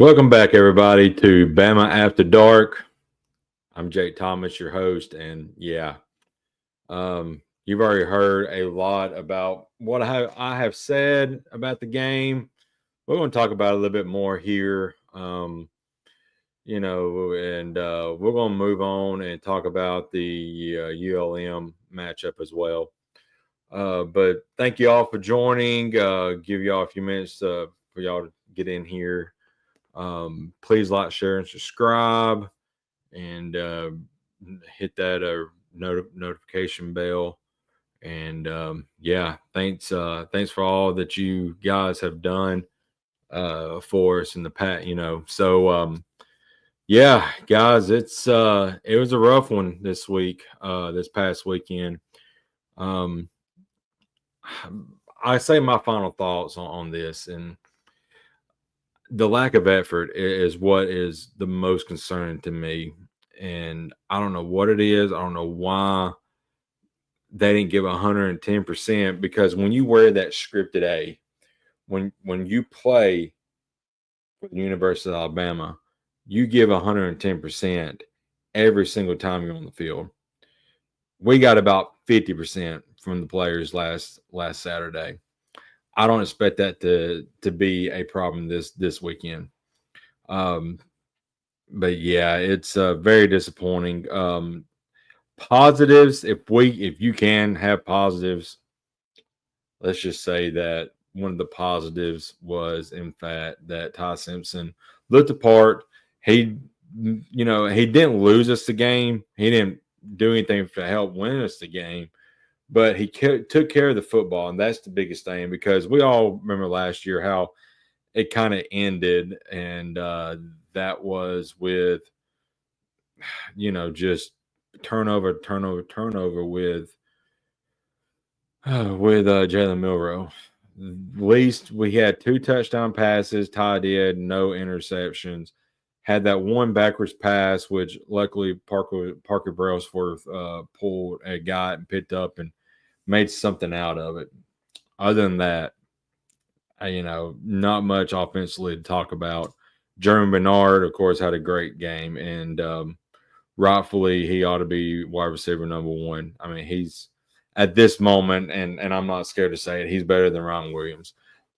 Welcome back, everybody, to Bama After Dark. I'm Jake Thomas, your host, and you've already heard a lot about what I have said about the game. We're going to talk about it a little bit more here, and we're going to move on and talk about the ULM matchup as well. But thank you all for joining. Give y'all a few minutes for y'all to get in here. Please like, share, and subscribe, and hit that notification bell. And thanks for all that you guys have done for us in the past. Guys, it was a rough one this week, this past weekend. Um, I say my final thoughts on this, and the lack of effort is what is the most concerning to me. And I don't know what it is. I don't know why they didn't give 110%, because when you wear that scripted A, when you play for the University of Alabama, you give 110% every single time you're on the field. We got about 50% from the players last Saturday. I don't expect that to be a problem this weekend. But yeah, it's very disappointing. Positives, if you can have positives, let's just say that one of the positives was, in fact, that Ty Simpson looked apart. He didn't lose us the game. He didn't do anything to help win us the game, but he took care of the football, and that's the biggest thing, because we all remember last year how it kind of ended, and that was with just turnover with Jalen Milroe. At least we had 2 touchdown passes. Ty did no interceptions. Had that one backwards pass, which luckily Parker Brailsworth pulled a guy and picked up and made something out of it. Other than that, not much offensively to talk about. Jeremy Bernard, of course, had a great game, and rightfully he ought to be wide receiver number 1. I mean, he's at this moment, and I'm not scared to say it, he's better than Ryan Williams.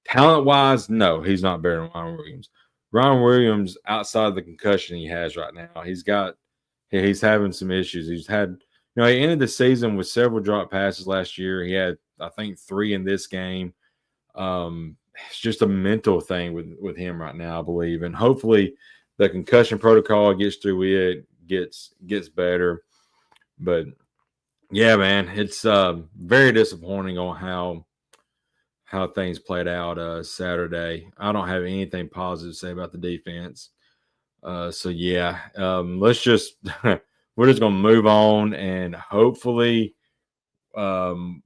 Talent wise, no, he's not better than Ryan Williams. Ryan Williams, outside of the concussion he has right now, he's having some issues. He's had, he ended the season with several drop passes last year. He had, I think, 3 in this game. It's just a mental thing with him right now, I believe, and hopefully the concussion protocol gets through it, gets better. But yeah, man, it's very disappointing on how things played out Saturday. I don't have anything positive to say about the defense. Let's just we're just gonna move on, and hopefully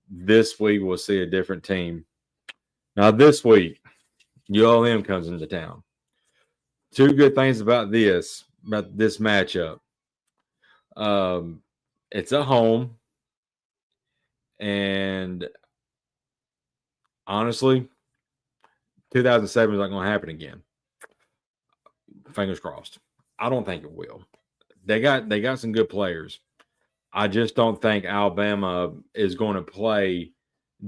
this week we'll see a different team. Now this week, ULM comes into town. 2 good things about this matchup. It's at home, and honestly, 2007 is not going to happen again. Fingers crossed. I don't think it will. They got some good players. I just don't think Alabama is going to play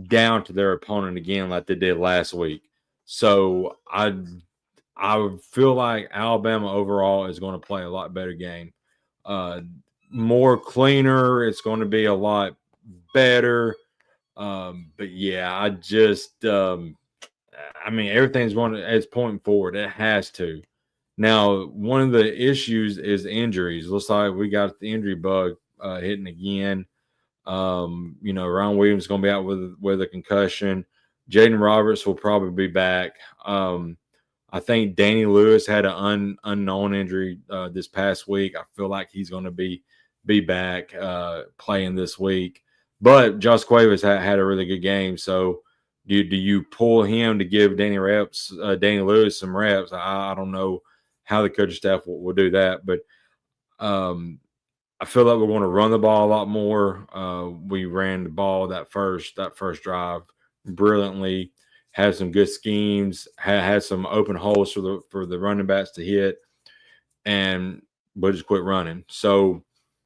down to their opponent again like they did last week. So I feel like Alabama overall is going to play a lot better game. More cleaner. It's going to be a lot better. But yeah, everything's it's pointing forward. It has to. Now, one of the issues is injuries. Looks like we got the injury bug hitting again. Ryan Williams is going to be out with a concussion. Jaden Roberts will probably be back. I think Danny Lewis had an unknown injury this past week. I feel like he's going to be back playing this week. But Josh Cuevas had a really good game. So do you pull him to give Danny Lewis some reps? I don't know how the coaching staff will do that. But I feel like we're going to run the ball a lot more. We ran the ball that first drive brilliantly. had some good schemes, had some open holes for the running backs to hit, and but just quit running. So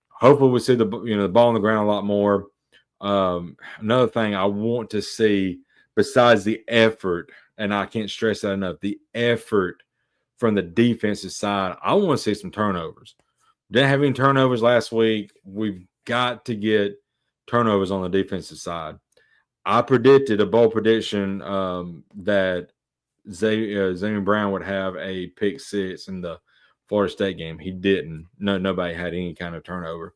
hopefully we see the ball on the ground a lot more. Another thing I want to see besides the effort, and I can't stress that enough, the effort from the defensive side, I want to see some turnovers. Didn't have any turnovers last week. We've got to get turnovers on the defensive side. I predicted a bold prediction that Zayne Brown would have a pick six in the Florida State game. He didn't. Nobody had any kind of turnover.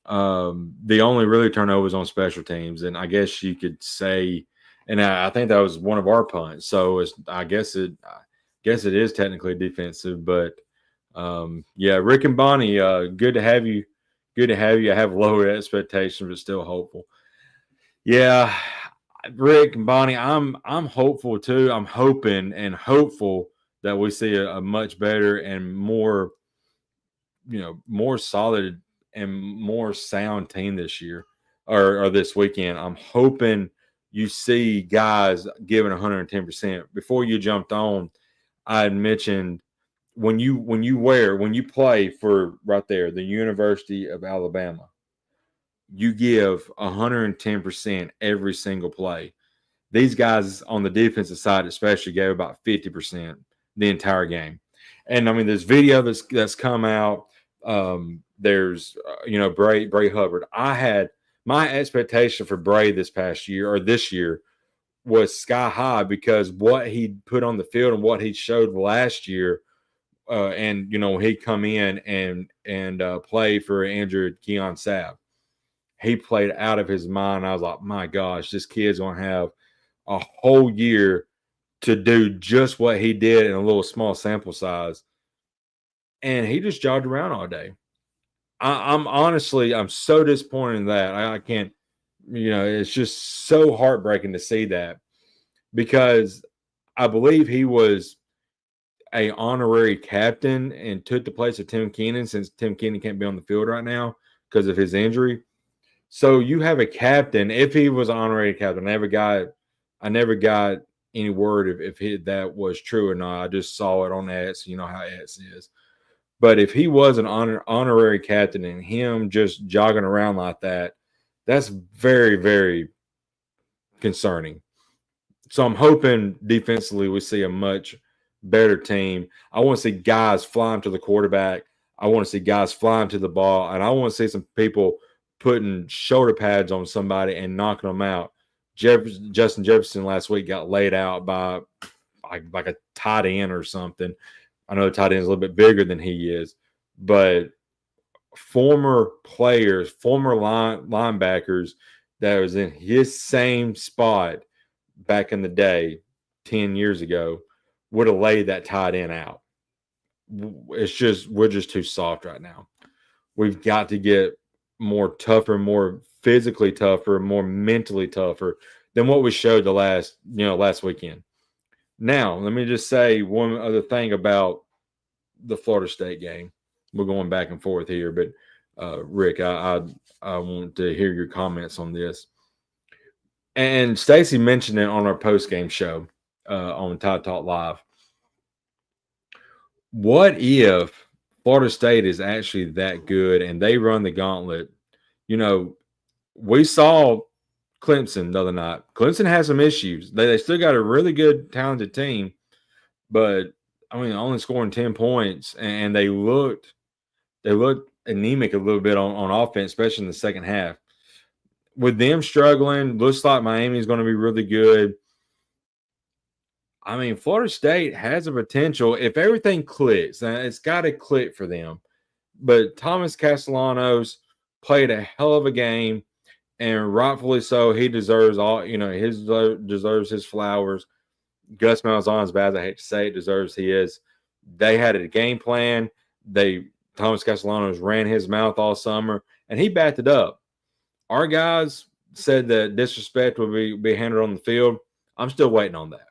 The only really turnovers on special teams, and I guess you could say, and I think that was one of our punts. So I guess it is technically defensive, but yeah, Rick and Bonnie, good to have you. Good to have you. I have lower expectations, but still hopeful. Yeah, Rick and Bonnie, I'm hopeful too. I'm hoping and hopeful that we see a much better and more, more solid and more sound team this year or this weekend. I'm hoping you see guys giving 110%. Before you jumped on, I had mentioned when you play for right there, the University of Alabama, you give 110% every single play. These guys on the defensive side especially gave about 50% the entire game. And I mean, there's video that's come out. There's Bray Hubbard. I had my expectation for Bray this year was sky high because what he put on the field and what he showed last year, and he'd come in and play for Andrew Keon Sabb. He played out of his mind. I was like, my gosh, this kid's gonna have a whole year to do just what he did in a little small sample size. And he just jogged around all day. I'm honestly so disappointed in that. I can't, it's just so heartbreaking to see that because I believe he was a honorary captain and took the place of Tim Keenan since Tim Keenan can't be on the field right now because of his injury. So you have a captain. If he was an honorary captain, I never got any word if that was true or not. I just saw it on X. You know how X is. But if he was an honorary captain and him just jogging around like that, that's very, very concerning. So I'm hoping defensively we see a much better team. I want to see guys flying to the quarterback. I want to see guys flying to the ball. And I want to see some people putting shoulder pads on somebody and knocking them out. Justin Jefferson last week got laid out by like a tight end or something. I know the tight end is a little bit bigger than he is, but former players, former linebackers that was in his same spot back in the day, 10 years ago, would have laid that tight end out. We're just too soft right now. We've got to get more tougher, more physically tougher, more mentally tougher than what we showed the last weekend. Now, let me just say one other thing about the Florida State game. We're going back and forth here, but Rick, I want to hear your comments on this. And Stacy mentioned it on our post-game show on Tide Talk Live. What if Florida State is actually that good and they run the gauntlet? We saw Clemson the other night. Clemson has some issues. They still got a really good, talented team, but I mean, only scoring 10 points, and they looked anemic a little bit on offense, especially in the second half. With them struggling, looks like Miami is going to be really good. I mean, Florida State has a potential if everything clicks. And it's got to click for them. But Thomas Castellanos played a hell of a game, and rightfully so. He deserves deserves his flowers. Gus Malzahn, as bad as I hate to say it, deserves his. They had a game plan. Thomas Castellanos ran his mouth all summer, and he backed it up. Our guys said that disrespect would be handled on the field. I'm still waiting on that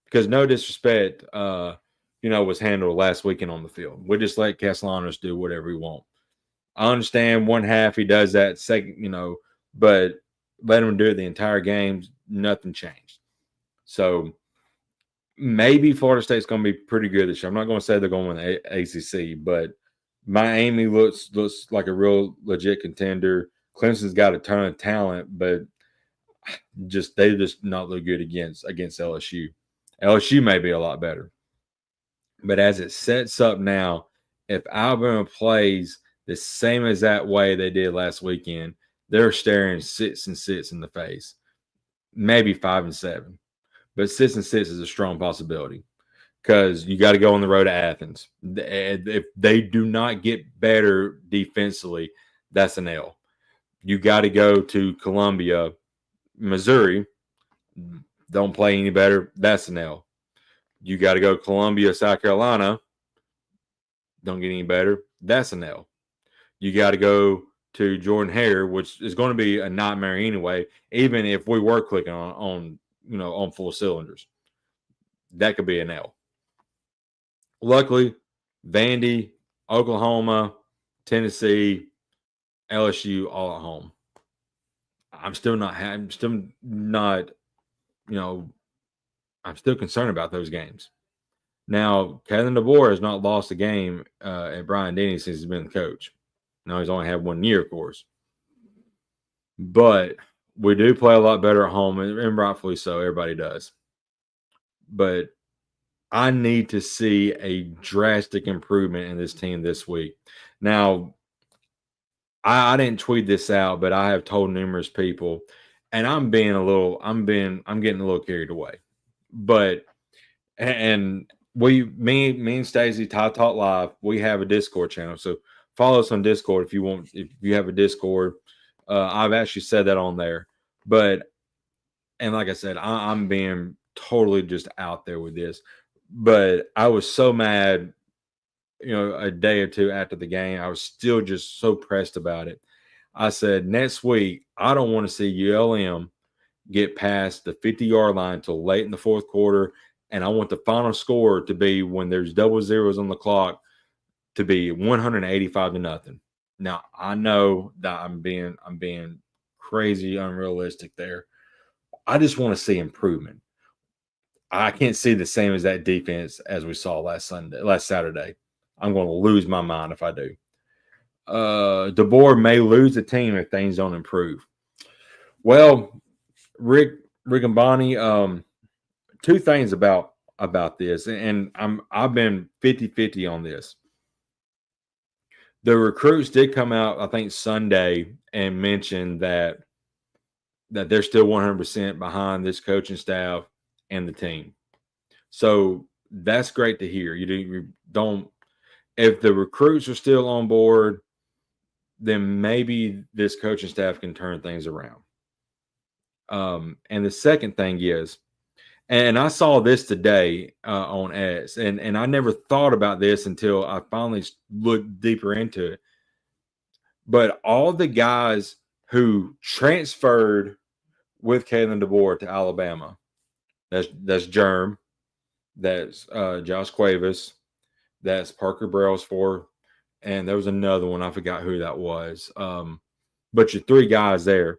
because no disrespect, was handled last weekend on the field. We just let Castellanos do whatever he wants. I understand one half he does that second, but let him do it the entire game. Nothing changed. So maybe Florida State's going to be pretty good this year. I'm not going to say they're going to win the ACC, but Miami looks like a real legit contender. Clemson's got a ton of talent, but they just not look good against LSU. LSU may be a lot better. But as it sets up now, if Alabama plays the same as that way they did last weekend, they're staring 6-6 in the face. Maybe 5-7. But 6-6 is a strong possibility because you got to go on the road to Athens. If they do not get better defensively, that's an L. You got to go to Columbia, Missouri. Don't play any better. That's an L. You got to go Columbia, South Carolina. Don't get any better. That's an L. You got to go to Jordan-Hare, which is going to be a nightmare anyway, even if we were clicking on full cylinders. That could be an L. Luckily, Vandy, Oklahoma, Tennessee, LSU all at home. I'm still concerned about those games. Now, Kalen DeBoer has not lost a game at Bryant-Denny since he's been the coach. Now, he's only had 1 year, of course. But we do play a lot better at home, and rightfully so. Everybody does. But I need to see a drastic improvement in this team this week. Now, I didn't tweet this out, but I have told numerous people, and I'm getting a little carried away. But me and Stacey, Tide Talk Live, we have a Discord channel. So follow us on Discord if you have a Discord. I've actually said that on there. And like I said, I'm being totally just out there with this. But I was so mad, a day or two after the game. I was still just so pressed about it. I said, next week, I don't want to see ULM get past the 50-yard line until late in the fourth quarter. And I want the final score to be, when there's double zeros on the clock, to be 185-0. Now, I know that I'm being crazy unrealistic there. I just want to see improvement. I can't see the same as that defense as we saw last Saturday. I'm going to lose my mind if I do. DeBoer may lose the team if things don't improve. Well, Rick and Bonnie, two things about this, and I've been 50-50 on this. The recruits did come out, I think, Sunday and mention that they're still 100% behind this coaching staff and the team. So that's great to hear. You don't. If the recruits are still on board, then maybe this coaching staff can turn things around. And the second thing is, and I saw this today on X, and I never thought about this until I finally looked deeper into it. But all the guys who transferred with Kalen DeBoer to Alabama, that's Germ, that's Josh Cuevas, that's Parker Brailsford, and there was another one. I forgot who that was. But your three guys there,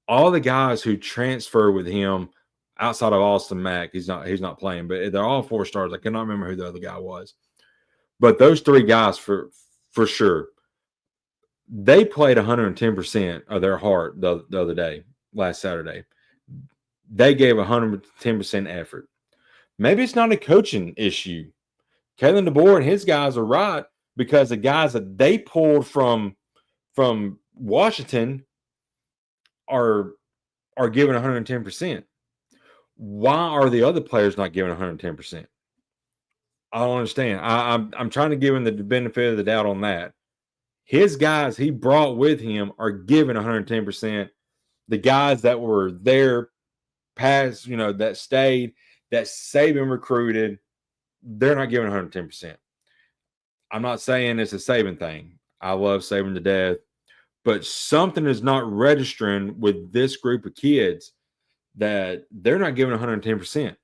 all the guys who transfer with him outside of Austin Mack, he's not playing, but they're all 4 stars. I cannot remember who the other guy was. But those three guys for sure, they played 110% of their heart the other day, last Saturday. They gave 110% effort. Maybe it's not a coaching issue. Kalen DeBoer and his guys are right, because the guys that they pulled from Washington are giving 110%. Why are the other players not giving 110%? I don't understand. I'm trying to give him the benefit of the doubt on that. His guys he brought with him are giving 110%. The guys that were there past, that stayed, that Saban recruited, they're not giving 110%. I'm not saying it's a Saban thing. I love Saban to death. But something is not registering with this group of kids that they're not giving 110%.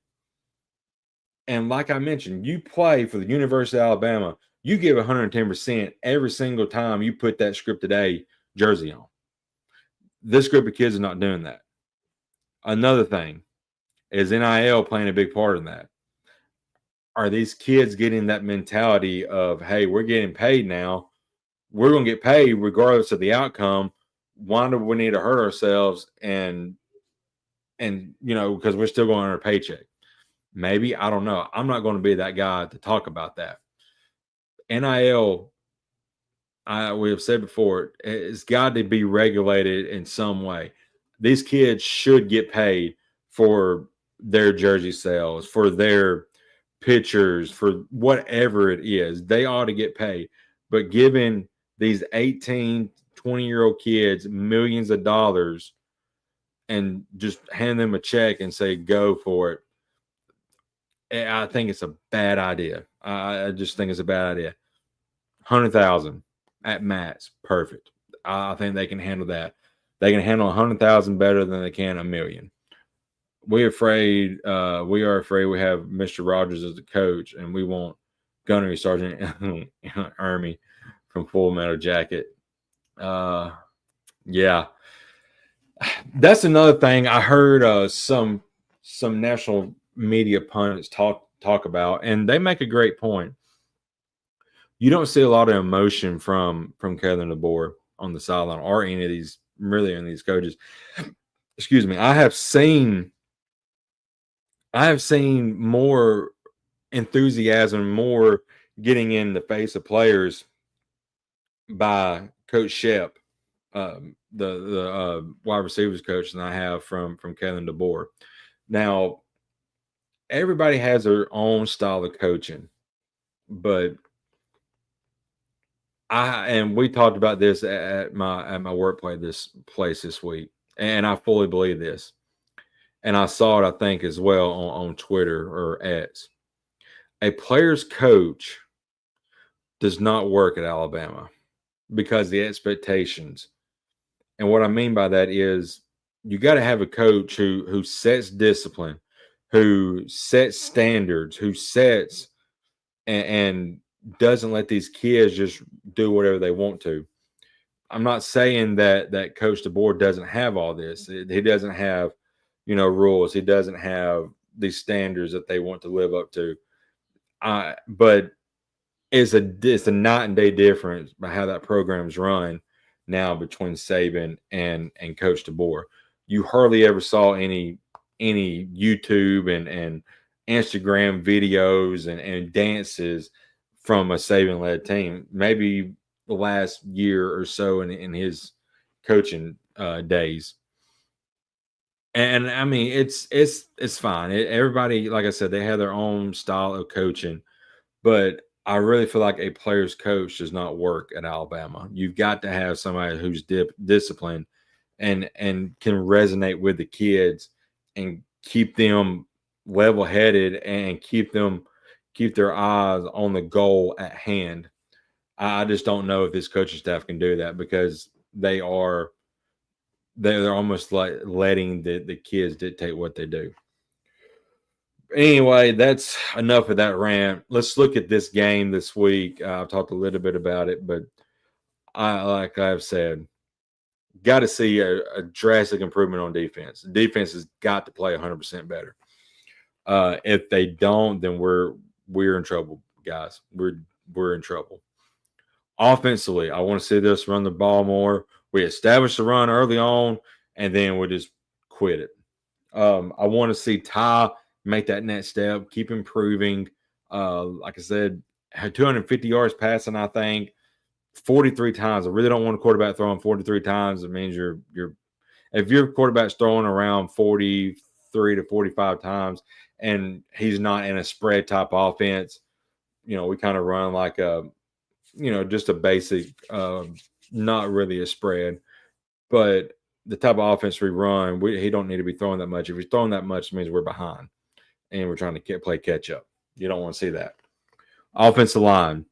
And like I mentioned, you play for the University of Alabama, you give 110% every single time you put that Scripted A jersey on. This group of kids is not doing that. Another thing, Is NIL playing a big part in that? Are these kids getting that mentality of, hey, we're getting paid now. We're going to get paid regardless of the outcome. Why do we need to hurt ourselves? And because we're still going on our paycheck. Maybe, I don't know. I'm not going to be that guy to talk about that. NIL, we have said before, it's got to be regulated in some way. These kids should get paid for their jersey sales, for their pictures, for whatever it is. They ought to get paid. But giving these 18, 20-year-old kids millions of dollars and just hand them a check and say, go for it, I think it's a bad idea. I just think it's a bad idea. 100,000 at max, perfect. I think they can handle that. They can handle 100,000 better than they can a million. We are afraid we have Mr. Rogers as the coach, and we want Gunnery Sergeant Ermey from Full Metal Jacket. Yeah. That's another thing I heard some national media pundits talk about, and they make a great point. You don't see a lot of emotion from Kevin DeBoer on the sideline or any of these coaches. Excuse me. I have seen more enthusiasm, more getting in the face of players by Coach Shep, the wide receivers coach, than I have from Kevin DeBoer. Now, everybody has their own style of coaching, but we talked about this at my workplace this week, and I fully believe this. And I saw it, I think, as well on Twitter or X. A player's coach does not work at Alabama because the expectations. And what I mean by that is you got to have a coach who sets discipline, who sets standards, who sets and doesn't let these kids just do whatever they want to. I'm not saying that Coach DeBoer doesn't have all this. He doesn't have, rules. He doesn't have these standards that they want to live up to. But it's a night and day difference by how that program's run now between Saban and Coach DeBoer. You hardly ever saw any YouTube and Instagram videos and dances from a Saban-led team. Maybe the last year or so in his coaching days. And I mean, it's fine. Everybody, like I said, they have their own style of coaching, but I really feel like a player's coach does not work at Alabama. You've got to have somebody who's disciplined and can resonate with the kids and keep them level-headed and keep their eyes on the goal at hand. I just don't know if this coaching staff can do that because they're almost like letting the kids dictate what they do. Anyway, that's enough of that rant. Let's look at this game this week. I've talked a little bit about it, but like I've said, got to see a drastic improvement on defense. The defense has got to play 100% better. If they don't, then we're in trouble, guys. We're in trouble. Offensively, I want to see this run the ball more. We establish the run early on, and then we just quit it. I want to see Ty make that next step, keep improving. Like I said, had 250 yards passing, I think, 43 times. I really don't want a quarterback throwing 43 times. It means if your quarterback's throwing around 43 to 45 times and he's not in a spread type offense, we kind of run like just a basic, not really a spread, but the type of offense we run, he don't need to be throwing that much. If he's throwing that much, it means we're behind and we're trying to play catch up. You don't want to see that. Offensive line,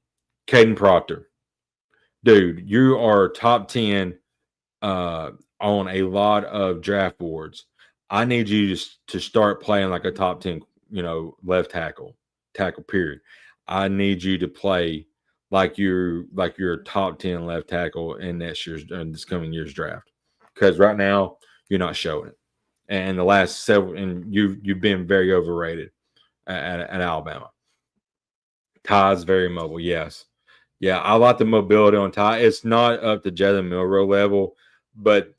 Caden Proctor. Dude, you are top 10 on a lot of draft boards. I need you to start playing like a top 10, left tackle period. I need you to play like you're top 10 left tackle in this coming year's draft. Because right now you're not showing it. and the last several, and you've been very overrated at Alabama. Ty's very mobile, yes. Yeah, I like the mobility on Ty. It's not up to Jalen Milroe level, but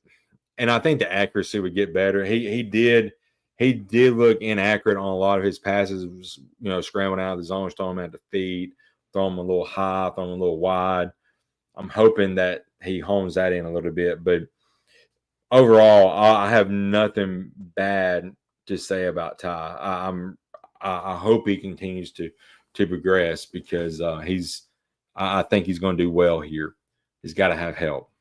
and I think the accuracy would get better. He did look inaccurate on a lot of his passes. It was, scrambling out of the zone, throwing him at the feet, throwing him a little high, throwing him a little wide. I'm hoping that he hones that in a little bit, but overall, I have nothing bad to say about Ty. I hope he continues to progress because I think he's going to do well here. He's got to have help.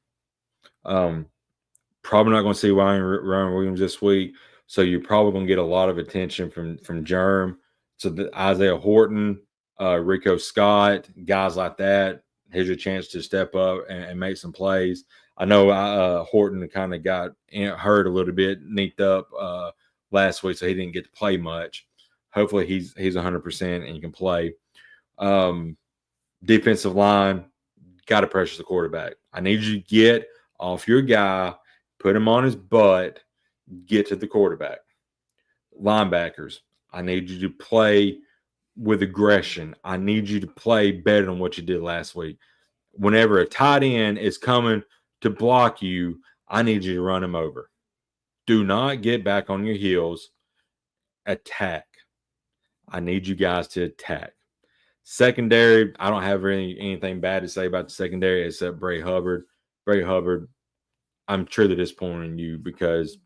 Probably not going to see Ryan Williams this week, so you're probably going to get a lot of attention from Germ. So Isaiah Horton, Rico Scott, guys like that. Here's your chance to step up and make some plays. I know Horton kind of got hurt a little bit, kneed up last week, so he didn't get to play much. Hopefully he's 100% and he can play. Defensive line, got to pressure the quarterback. I need you to get off your guy, put him on his butt, get to the quarterback. Linebackers, I need you to play with aggression. I need you to play better than what you did last week. Whenever a tight end is coming to block you, I need you to run him over. Do not get back on your heels. Attack. I need you guys to attack. Secondary, I don't have anything bad to say about the secondary except Bray Hubbard. Bray Hubbard, I'm truly disappointed in you because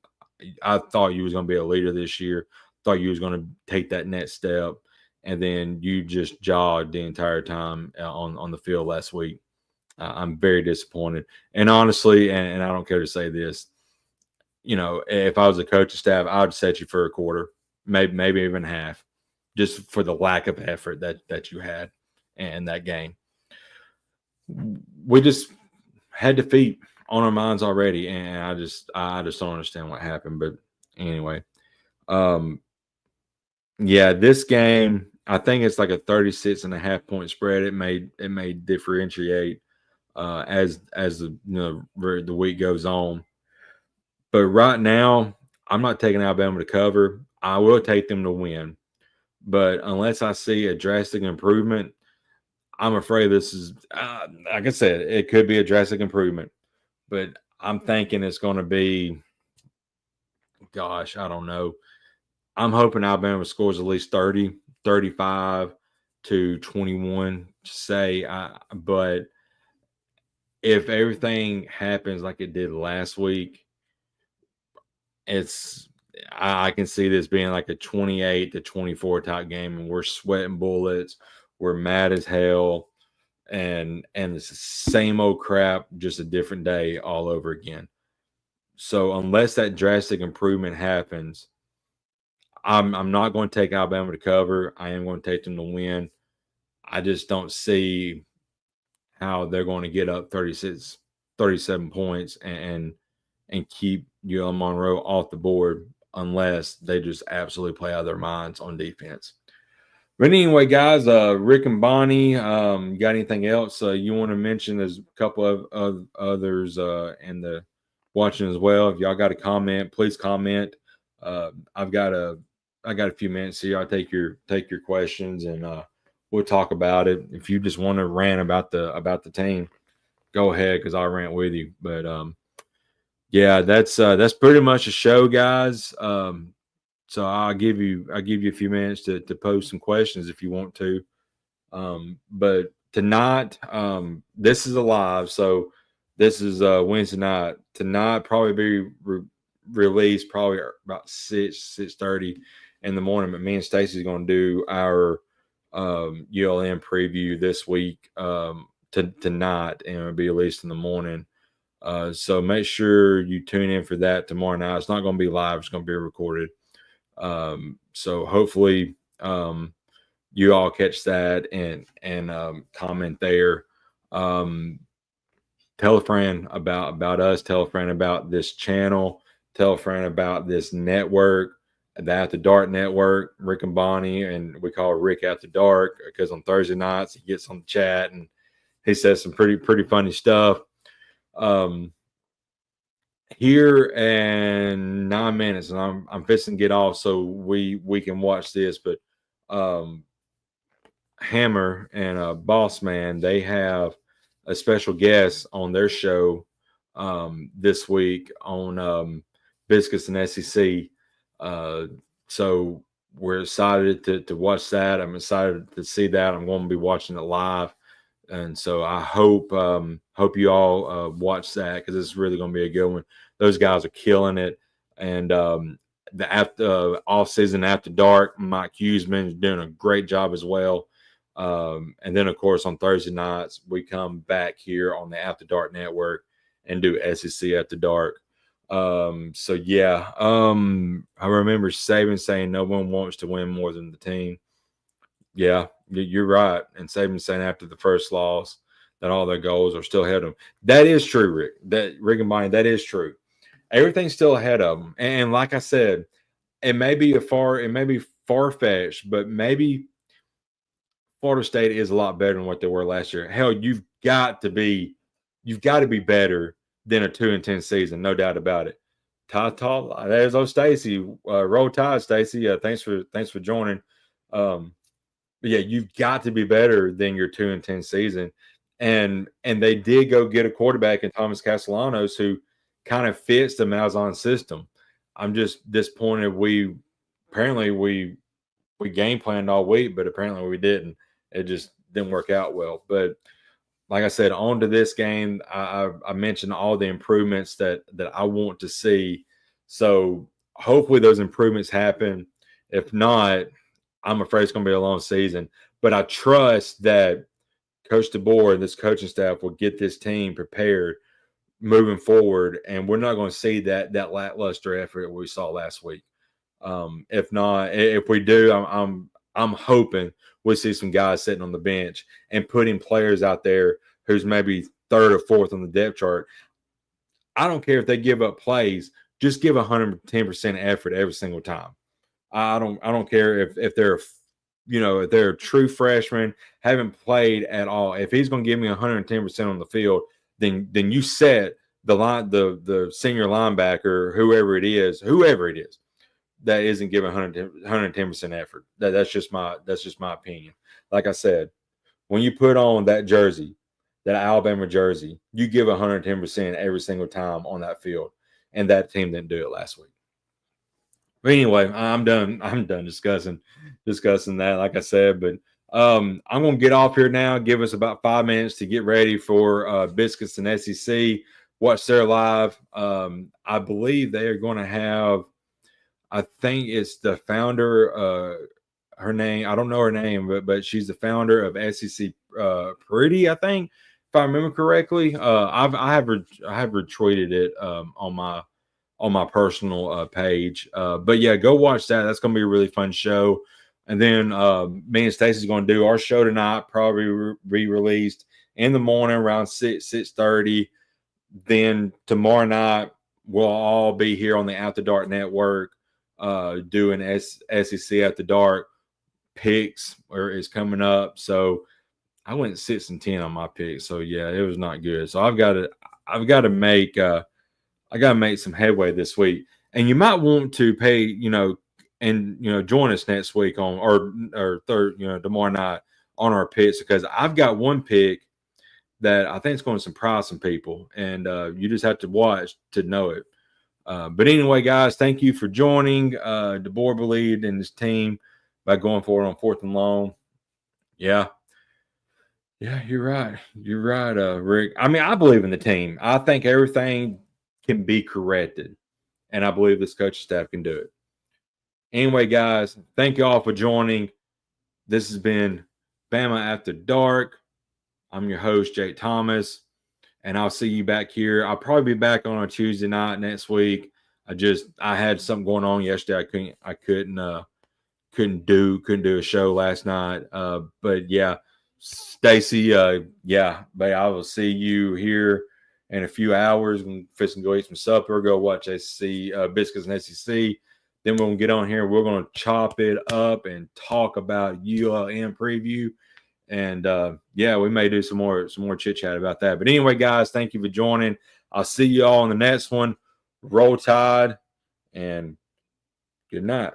I thought you was going to be a leader this year. Thought you was going to take that next step, and then you just jogged the entire time on the field last week. I'm very disappointed. And honestly, and I don't care to say this, if I was a coaching staff, I would set you for a quarter, maybe even half, just for the lack of effort that you had in that game. We just had defeat on our minds already, and I just don't understand what happened. But anyway, this game, I think it's like a 36.5 point spread. It may differentiate as the week goes on. But right now, I'm not taking Alabama to cover. I will take them to win. But unless I see a drastic improvement, I'm afraid this is, like I said, it could be a drastic improvement. But I'm thinking it's going to be, gosh, I don't know. I'm hoping Alabama scores at least 30, 35 to 21, say. But if everything happens like it did last week, I can see this being like a 28 to 24 type game, and we're sweating bullets. We're mad as hell, and it's the same old crap, just a different day all over again. So unless that drastic improvement happens, I'm not going to take Alabama to cover. I am going to take them to win. I just don't see how they're going to get up 36, 37 points and keep UL Monroe off the board unless they just absolutely play out of their minds on defense. But anyway, guys, Rick and Bonnie, got anything else you want to mention? There's a couple of others in the watching as well. If y'all got a comment, please comment. I got a few minutes here. I'll take your questions and we'll talk about it. If you just want to rant about the team, go ahead because I'll rant with you. But yeah, that's pretty much a show, guys. So I'll give you a few minutes to post some questions if you want to. But tonight, this is a live, so this is Wednesday night. Tonight probably be released probably about 6:30 in the morning. But me and Stacy's going to do our ULM preview this week tonight, and it'll be released in the morning. So make sure you tune in for that tomorrow night. It's not going to be live; it's going to be recorded. So hopefully you all catch that and comment there. Tell a friend about us. Tell a friend about this channel. Tell a friend about this network, the After Dark Network, Rick and Bonnie, and we call Rick After Dark because on Thursday nights he gets on the chat and he says some pretty funny stuff. here in 9 minutes, and I'm fixing to get off so we can watch this. But Hammer and Boss Man, they have a special guest on their show this week on Biscuits and SEC. So we're excited to watch that. I'm excited to see that. I'm going to be watching it live, and so I hope you all watch that because it's really going to be a good one. Those guys are killing it, and the after off season after dark, Mike Huseman is doing a great job as well. And then of course on Thursday nights we come back here on the After Dark Network and do SEC After Dark. So yeah, I remember Saban saying no one wants to win more than the team. Yeah, you're right. And Saban saying after the first loss that all their goals are still ahead of them. That is true, Rick. Rick and Bonnie, that is true. Everything's still ahead of them. And like I said, it may be far fetched, but maybe Florida State is a lot better than what they were last year. Hell, you've got to be better than a 2-10 season, no doubt about it. There's Stacy. Roll Tide, Stacy. Thanks for joining. But yeah, you've got to be better than your 2-10 season. And they did go get a quarterback in Thomas Castellanos who kind of fits the Malzahn system. I'm just disappointed we game planned all week, but apparently we didn't. It just didn't work out well. But like I said, on to this game, I mentioned all the improvements that I want to see. So hopefully those improvements happen. If not, I'm afraid it's going to be a long season. But I trust that Coach DeBoer and this coaching staff will get this team prepared moving forward, and we're not going to see that lackluster effort we saw last week. If not, if we do, I'm hoping we see some guys sitting on the bench and putting players out there who's maybe third or fourth on the depth chart. I don't care if they give up plays, just give 110% effort every single time. I don't care if they're if they're a true freshman, haven't played at all. If he's going to give me 110% on the field, then you set the senior linebacker, whoever it is, that isn't giving 110% effort. That's just my opinion. Like I said, when you put on that jersey, that Alabama jersey, you give 110% every single time on that field, and that team didn't do it last week. But anyway, I'm done discussing that, like I said. But I'm going to get off here now. Give us about 5 minutes to get ready for Biscuits and SEC. Watch their live. I believe they are going to have, I think it's the founder, her name, I don't know her name, but she's the founder of SEC Pretty, I think, if I remember correctly. I have retweeted it on my personal page. But yeah, go watch that. That's going to be a really fun show. And then me and Stacey's going to do our show tonight, probably re-released in the morning around 6:30. Then tomorrow night, we'll all be here on the After Dark Network doing SEC After Dark. Picks is coming up. So I went 6-10 on my picks. So yeah, it was not good. So I've got to make some headway this week. And you might want to pay, join us next week on or third, tomorrow night on our picks, because I've got one pick that I think is going to surprise some people, and you just have to watch to know it. But anyway, guys, thank you for joining. DeBoer believed in his team by going forward on 4th and long. Yeah, you're right. You're right, Rick. I mean, I believe in the team. I think everything can be corrected, and I believe this coaching staff can do it. Anyway, guys, thank you all for joining. This has been Bama After Dark. I'm your host, Jake Thomas, and I'll see you back here. I'll probably be back on a Tuesday night next week. I had something going on yesterday. I couldn't do a show last night. But yeah, Stacy, but I will see you here in a few hours. I'm fixing to go eat some supper, go watch SEC Biscuits and SEC. Then we're gonna get on here. We're gonna chop it up and talk about ULM preview. And we may do some more chit chat about that. But anyway, guys, thank you for joining. I'll see you all on the next one. Roll Tide, and good night.